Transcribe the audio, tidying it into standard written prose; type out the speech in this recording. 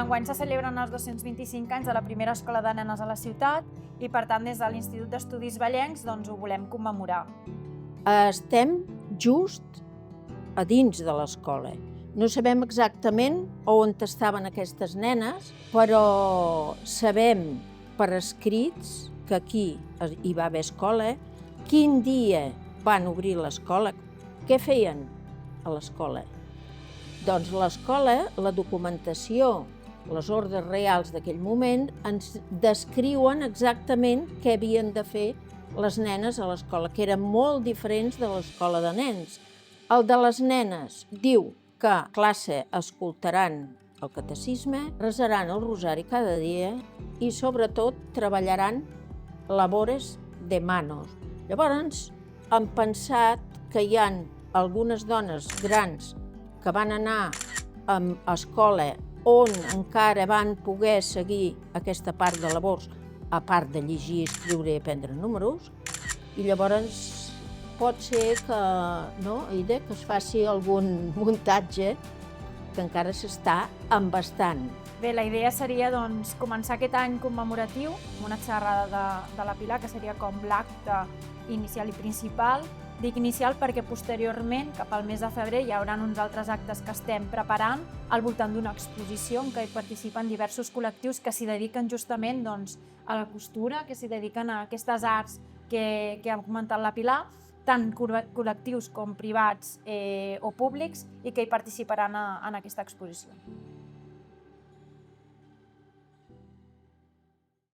enguany se celebren els 225 anys de la primera escola de nenes a la ciutat i, per tant, des de l'Institut d'Estudis Vallencs ho volem commemorar. Estem just a dins de l'escola. No sabem exactament on estaven aquestes nenes, però sabem per escrits que aquí hi va haver escola, quin dia van obrir l'escola, què feien a l'escola. Doncs l'escola, la documentació, les ordres reals d'aquell moment ens descriuen exactament què havien de fer les nenes a l'escola, que eren molt diferents de l'escola de nens. El de les nenes diu que a classe escoltaran el catecisme, resaran el rosari cada dia i sobretot treballaran labores de manos. Llavors hem pensat que hi ha algunes dones grans que van anar a escola on encara van poder seguir aquesta part de labors, a part de llegir, escriure i aprendre números, i llavors pot ser que, no, Aida, que es faci algun muntatge que encara s'està embastant. Bé, la idea seria començar aquest any commemoratiu amb una xerrada de la Pilar, que seria com l'acte inicial i principal. Dic inicial perquè posteriorment, cap al mes de febrer, hi haurà uns altres actes que estem preparant al voltant d'una exposició en què hi participen diversos col·lectius que s'hi dediquen justament a la costura, que s'hi dediquen a aquestes arts que ha comentat la Pilar, tant col·lectius com privats o públics, i que hi participaran en aquesta exposició.